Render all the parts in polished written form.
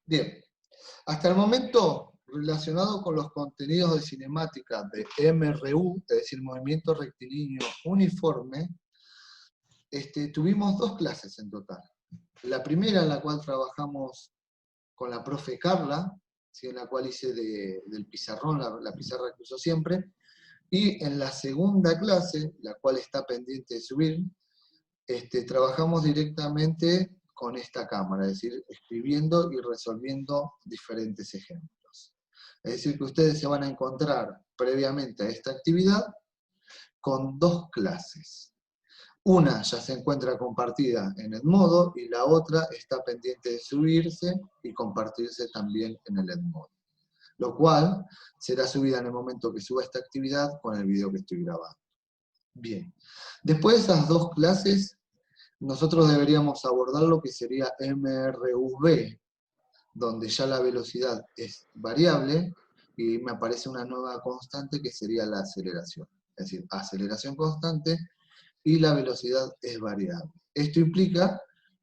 Bien, hasta el momento, relacionado con los contenidos de cinemática de MRU, es decir, Movimiento Rectilíneo Uniforme, tuvimos 2 clases en total. La primera en la cual trabajamos con la profe Carla, ¿sí? En la cual hice del pizarrón, la pizarra que uso siempre, y en la segunda clase, la cual está pendiente de subir, trabajamos directamente con esta cámara, es decir, escribiendo y resolviendo diferentes ejemplos. Es decir, que ustedes se van a encontrar previamente a esta actividad con 2 clases. Una ya se encuentra compartida en Edmodo y la otra está pendiente de subirse y compartirse también en el Edmodo. Lo cual será subida en el momento que suba esta actividad con el video que estoy grabando. Bien. Después de esas 2 clases, nosotros deberíamos abordar lo que sería MRV, donde ya la velocidad es variable y me aparece una nueva constante que sería la aceleración. Es decir, aceleración constante y la velocidad es variable. Esto implica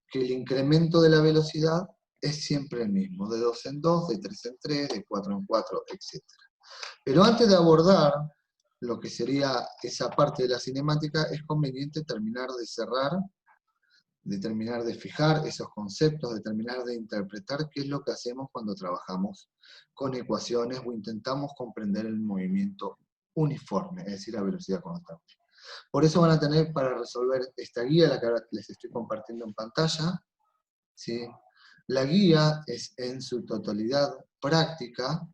que el incremento de la velocidad es siempre el mismo, de 2 en 2, de 3 en 3, de 4 en 4, etc. Pero antes de abordar lo que sería esa parte de la cinemática, es conveniente terminar de cerrar, de terminar de fijar esos conceptos, de terminar de interpretar qué es lo que hacemos cuando trabajamos con ecuaciones o intentamos comprender el movimiento uniforme, es decir, la velocidad constante. Por eso van a tener para resolver esta guía, la que ahora les estoy compartiendo en pantalla, ¿sí? La guía es en su totalidad práctica,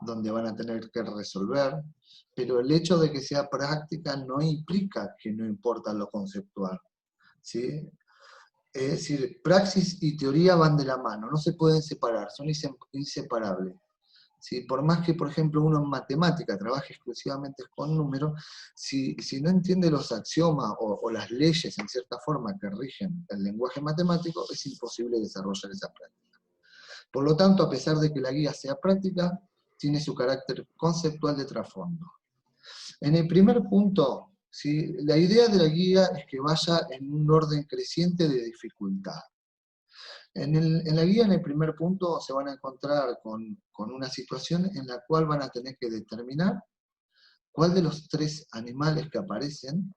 donde van a tener que resolver, pero el hecho de que sea práctica no implica que no importa lo conceptual, ¿sí? Es decir, praxis y teoría van de la mano, no se pueden separar, son inseparables. ¿Sí? Por más que, por ejemplo, uno en matemática trabaje exclusivamente con números, si no entiende los axiomas o las leyes en cierta forma que rigen el lenguaje matemático, es imposible desarrollar esa práctica. Por lo tanto, a pesar de que la guía sea práctica, tiene su carácter conceptual de trasfondo. En el primer punto, ¿sí? La idea de la guía es que vaya en un orden creciente de dificultad. En la guía, en el primer punto, se van a encontrar con una situación en la cual van a tener que determinar cuál de los 3 animales que aparecen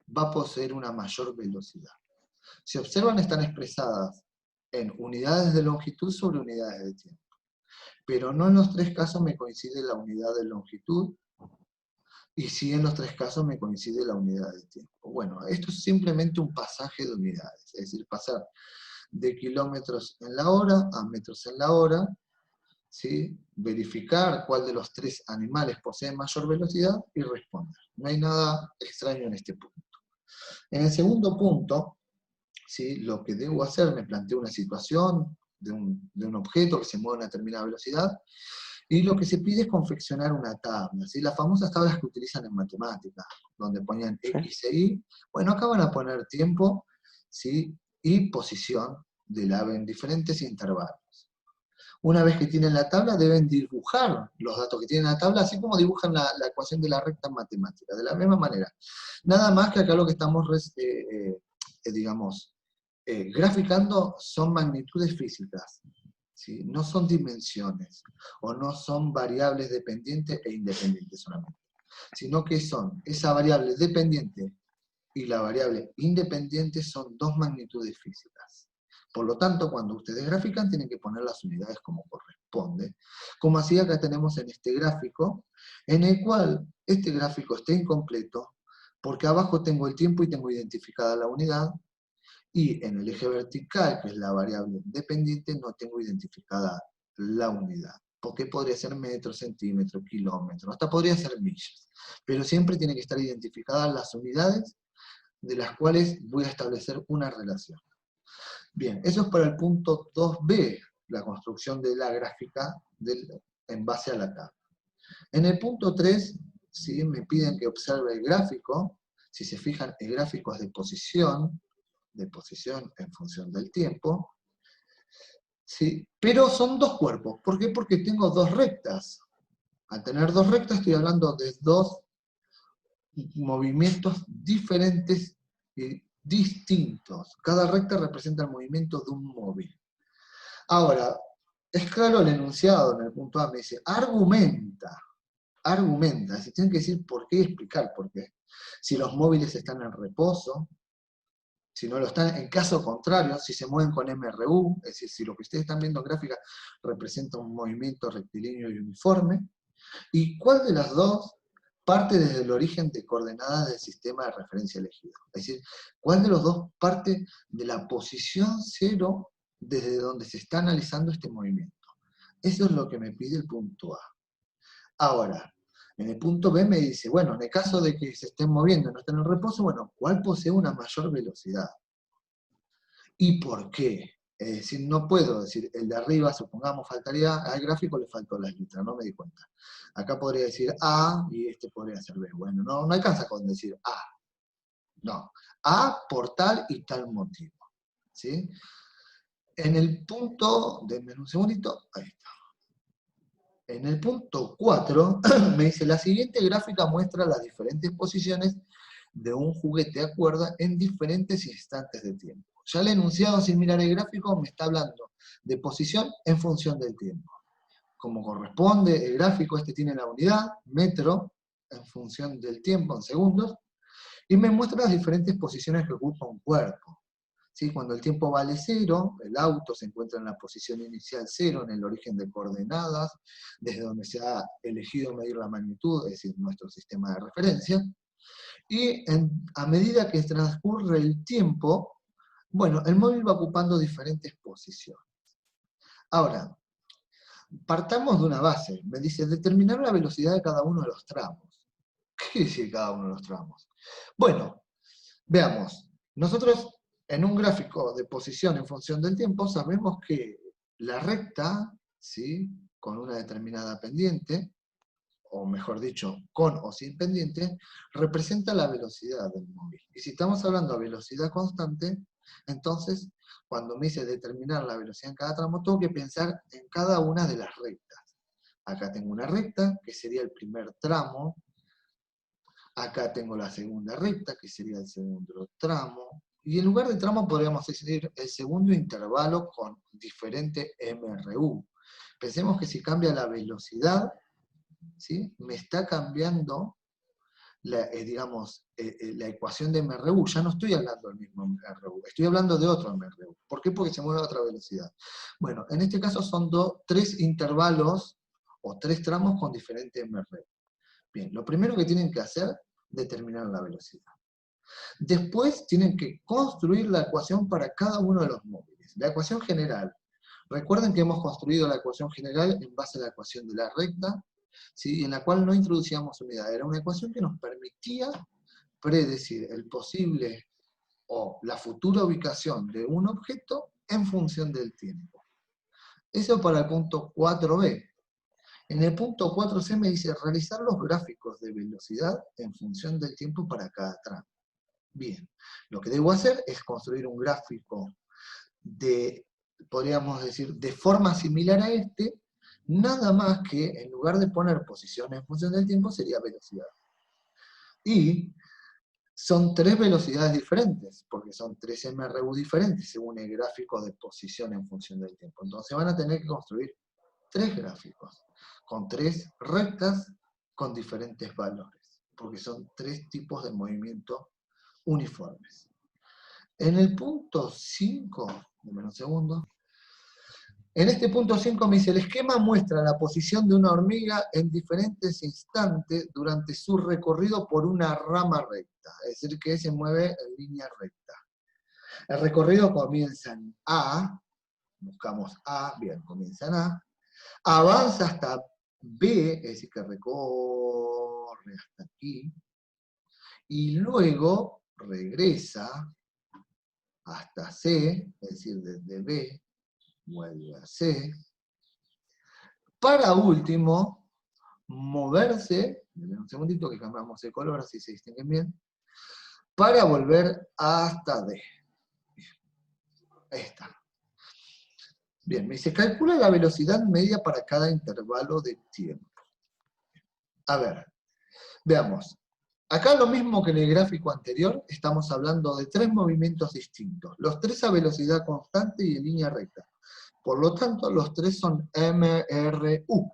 va a poseer una mayor velocidad. Si observan, están expresadas en unidades de longitud sobre unidades de tiempo. Pero no en los 3 casos me coincide la unidad de longitud, y sí en los 3 casos me coincide la unidad de tiempo. Bueno, esto es simplemente un pasaje de unidades, es decir, pasar de kilómetros en la hora a metros en la hora, ¿sí? Verificar cuál de los 3 animales posee mayor velocidad y responder. No hay nada extraño en este punto. En el segundo punto, ¿sí? Lo que debo hacer, me planteo una situación de un objeto que se mueve a una determinada velocidad, y lo que se pide es confeccionar una tabla, ¿sí? Las famosas tablas que utilizan en matemáticas, donde ponían X e Y. Bueno, acá van a poner tiempo, ¿sí? Y posición del ave en diferentes intervalos. Una vez que tienen la tabla, deben dibujar los datos que tienen en la tabla, así como dibujan la ecuación de la recta en matemática, de la misma manera. Nada más que acá lo que estamos, digamos, graficando son magnitudes físicas, ¿sí? No son dimensiones, o no son variables dependientes e independientes solamente, sino que son esa variable dependiente y la variable independiente son 2 magnitudes físicas. Por lo tanto, cuando ustedes grafican, tienen que poner las unidades como corresponde. Como así acá tenemos en este gráfico, en el cual este gráfico está incompleto, porque abajo tengo el tiempo y tengo identificada la unidad, y en el eje vertical, que es la variable dependiente, no tengo identificada la unidad. Porque podría ser metros, centímetros, kilómetros, hasta podría ser millas. Pero siempre tienen que estar identificadas las unidades de las cuales voy a establecer una relación. Bien, eso es para el punto 2b, la construcción de la gráfica en base a la tabla. En el punto 3, ¿sí? Me piden que observe el gráfico. Si se fijan, el gráfico es de posición en función del tiempo. ¿Sí? Pero son 2 cuerpos. ¿Por qué? Porque tengo 2 rectas. Al tener 2 rectas estoy hablando de 2 movimientos diferentes y distintos. Cada recta representa el movimiento de un móvil. Ahora, Es claro el enunciado en el punto A, me dice, argumenta, es decir, tienen que decir por qué y explicar por qué. Si los móviles están en reposo, si no lo están, en caso contrario, si se mueven con MRU, es decir, si lo que ustedes están viendo en gráfica representa un movimiento rectilíneo y uniforme, y cuál de las dos parte desde el origen de coordenadas del sistema de referencia elegido. Es decir, cuál de los dos parte de la posición cero desde donde se está analizando este movimiento. Eso es lo que me pide el punto A. Ahora, en el punto B me dice, bueno, en el caso de que se estén moviendo y no estén en reposo, bueno, ¿cuál posee una mayor velocidad? ¿Y por qué? Es decir, no puedo decir, el de arriba, supongamos, faltaría, al gráfico le faltó las letras, no me di cuenta. Acá podría decir A y este podría ser B. Bueno, no alcanza con decir A. No. A por tal y tal motivo. ¿Sí? En el punto, denme un segundito, ahí está. En el punto 4 me dice, la siguiente gráfica muestra las diferentes posiciones de un juguete a cuerda en diferentes instantes de tiempo. Ya el enunciado, sin mirar el gráfico, me está hablando de posición en función del tiempo. Como corresponde, el gráfico este tiene la unidad, metro, en función del tiempo, en segundos, y me muestra las diferentes posiciones que ocupa un cuerpo. ¿Sí? Cuando el tiempo vale 0, el auto se encuentra en la posición inicial 0, en el origen de coordenadas, desde donde se ha elegido medir la magnitud, es decir, nuestro sistema de referencia. Y a medida que transcurre el tiempo, bueno, el móvil va ocupando diferentes posiciones. Ahora, partamos de una base. Me dice, determinar la velocidad de cada uno de los tramos. ¿Qué quiere decir cada uno de los tramos? Bueno, veamos. Nosotros, en un gráfico de posición en función del tiempo, sabemos que la recta, ¿sí?, con una determinada pendiente, o mejor dicho, con o sin pendiente, representa la velocidad del móvil. Y si estamos hablando de velocidad constante, entonces, cuando me dice determinar la velocidad en cada tramo, tengo que pensar en cada una de las rectas. Acá tengo una recta, que sería el primer tramo. Acá tengo la segunda recta, que sería el segundo tramo. Y en lugar de tramo podríamos decir el segundo intervalo con diferente MRU. Pensemos que si cambia la velocidad, ¿sí?, me está cambiando la ecuación de MRU. Ya no estoy hablando del mismo MRU, estoy hablando de otro MRU. ¿Por qué? Porque se mueve a otra velocidad. Bueno, en este caso son tres intervalos o tres tramos con diferente MRU. Bien, lo primero que tienen que hacer, determinar la velocidad. Después tienen que construir la ecuación para cada uno de los móviles. La ecuación general. Recuerden que hemos construido la ecuación general en base a la ecuación de la recta, ¿sí?, en la cual no introducíamos unidad. Era una ecuación que nos permitía predecir el posible o la futura ubicación de un objeto en función del tiempo. Eso para el punto 4b. En el punto 4c me dice realizar los gráficos de velocidad en función del tiempo para cada tramo. Bien, lo que debo hacer es construir un gráfico de, podríamos decir, de forma similar a este, nada más que en lugar de poner posiciones en función del tiempo, sería velocidad. Y son tres velocidades diferentes, porque son tres MRU diferentes según el gráfico de posición en función del tiempo. Entonces van a tener que construir tres gráficos, con tres rectas con diferentes valores, porque son tres tipos de movimiento uniformes. En el punto 5, dame un segundo, en este punto 5 me dice, el esquema muestra la posición de una hormiga en diferentes instantes durante su recorrido por una rama recta, es decir, que se mueve en línea recta. El recorrido comienza en A, buscamos A, bien, comienza en A, avanza hasta B, es decir, que recorre hasta aquí, y luego regresa hasta C, es decir, desde B, vuelve a C, para último, moverse, un segundito que cambiamos el color, así se distinguen bien, para volver hasta D. Ahí está. Bien, me dice, calcula la velocidad media para cada intervalo de tiempo. A ver, veamos. Acá lo mismo que en el gráfico anterior, estamos hablando de tres movimientos distintos, los tres a velocidad constante y en línea recta. Por lo tanto, los tres son MRU.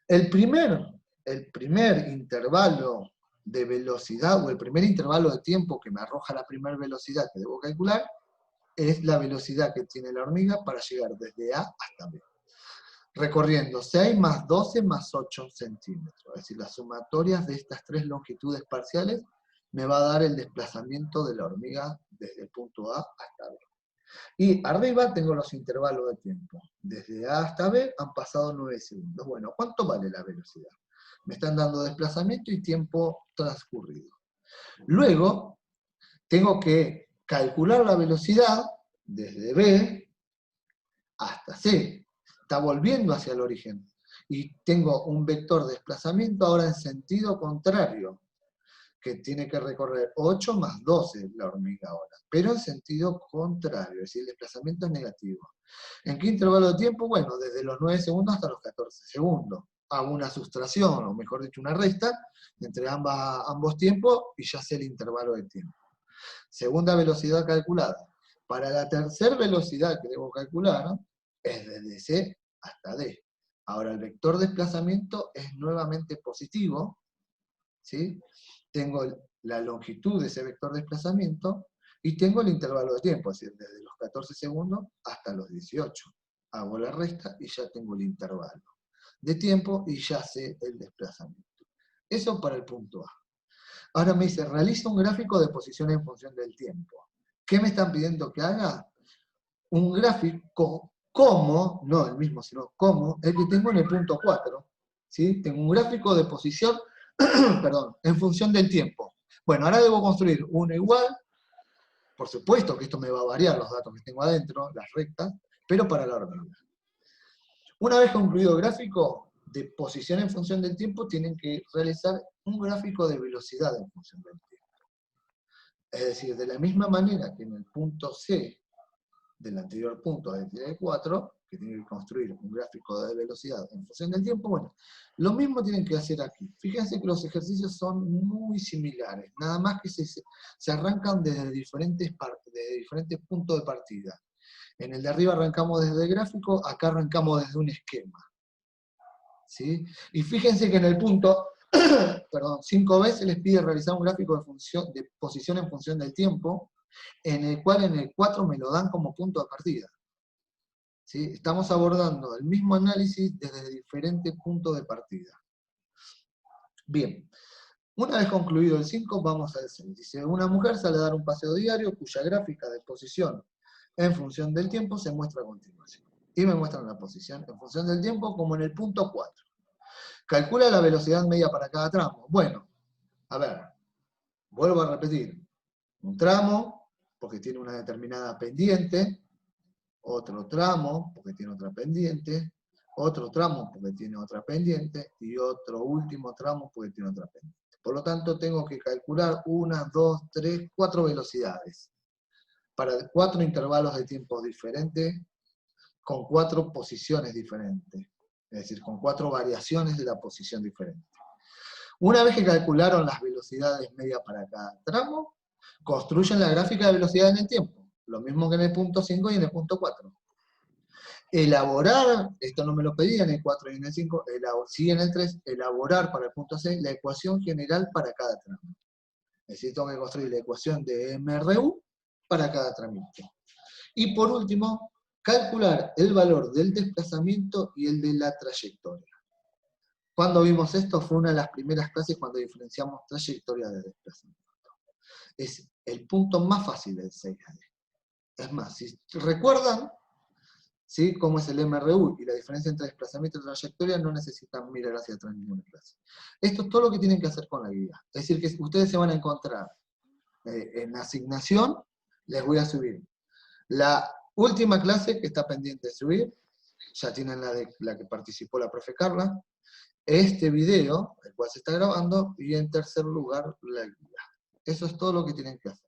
El primer intervalo de velocidad, o el primer intervalo de tiempo que me arroja la primera velocidad que debo calcular, es la velocidad que tiene la hormiga para llegar desde A hasta B. Recorriendo 6 más 12 más 8 centímetros. Es decir, las sumatorias de estas tres longitudes parciales me va a dar el desplazamiento de la hormiga desde el punto A hasta B. Y arriba tengo los intervalos de tiempo. Desde A hasta B han pasado 9 segundos. Bueno, ¿cuánto vale la velocidad? Me están dando desplazamiento y tiempo transcurrido. Luego, tengo que calcular la velocidad desde B hasta C. Está volviendo hacia el origen. Y tengo un vector de desplazamiento ahora en sentido contrario, que tiene que recorrer 8 más 12 la hormiga ahora, pero en sentido contrario, es decir, el desplazamiento es negativo. ¿En qué intervalo de tiempo? Bueno, desde los 9 segundos hasta los 14 segundos. Hago una sustracción, o mejor dicho, una resta, entre ambos tiempos, y ya sé el intervalo de tiempo. Segunda velocidad calculada. Para la tercera velocidad que debo calcular, es desde C hasta D. Ahora el vector de desplazamiento es nuevamente positivo, ¿sí? Tengo la longitud de ese vector de desplazamiento, y tengo el intervalo de tiempo, es decir, desde los 14 segundos hasta los 18. Hago la resta y ya tengo el intervalo de tiempo y ya sé el desplazamiento. Eso para el punto A. Ahora me dice, realiza un gráfico de posición en función del tiempo. ¿Qué me están pidiendo que haga? Un gráfico como, no el mismo, sino como el que tengo en el punto 4. ¿Sí? Tengo un gráfico de posición perdón, en función del tiempo. Bueno, ahora debo construir uno igual. Por supuesto que esto me va a variar los datos que tengo adentro, las rectas, pero para la hormiga. Una vez concluido el gráfico de posición en función del tiempo, tienen que realizar un gráfico de velocidad en función del tiempo. Es decir, de la misma manera que en el punto C del anterior punto, del 4, que tiene que construir un gráfico de velocidad en función del tiempo, bueno, lo mismo tienen que hacer aquí. Fíjense que los ejercicios son muy similares, nada más que se arrancan desde diferentes puntos de partida. En el de arriba arrancamos desde el gráfico, acá arrancamos desde un esquema. ¿Sí? Y fíjense que en el punto, perdón, 5b se les pide realizar un gráfico de posición en función del tiempo, en el cual en el 4 me lo dan como punto de partida. ¿Sí? Estamos abordando el mismo análisis desde diferentes puntos de partida. Bien, una vez concluido el 5, vamos al 6. Dice, una mujer sale a dar un paseo diario cuya gráfica de posición en función del tiempo se muestra a continuación. Y me muestran la posición en función del tiempo como en el punto 4. Calcula la velocidad media para cada tramo. Bueno, a ver, vuelvo a repetir. Un tramo, porque tiene una determinada pendiente, otro tramo, porque tiene otra pendiente, otro tramo, porque tiene otra pendiente, y otro último tramo, porque tiene otra pendiente. Por lo tanto, tengo que calcular 1, 2, 3, 4 velocidades, para 4 intervalos de tiempo diferentes, con 4 posiciones diferentes, es decir, con 4 variaciones de la posición diferente. Una vez que calcularon las velocidades medias para cada tramo, construyen la gráfica de velocidad en el tiempo, lo mismo que en el punto 5 y en el punto 4. Elaborar, esto no me lo pedían en el 4 y en el 5, sí en el 3, elaborar para el punto 6 la ecuación general para cada tramo. Es decir, tengo que construir la ecuación de MRU para cada tramito. Y por último, calcular el valor del desplazamiento y el de la trayectoria. Cuando vimos esto fue una de las primeras clases cuando diferenciamos trayectoria de desplazamiento. Es el punto más fácil del 6AD. Es más, si recuerdan, ¿sí?, cómo es el MRU y la diferencia entre desplazamiento y trayectoria, no necesitan mirar hacia atrás en ninguna clase. Esto es todo lo que tienen que hacer con la guía. Es decir, que ustedes se van a encontrar en la asignación, les voy a subir la última clase que está pendiente de subir, ya tienen la que participó la profe Carla, este video, el cual se está grabando, y en tercer lugar, la guía. Eso es todo lo que tienen que hacer.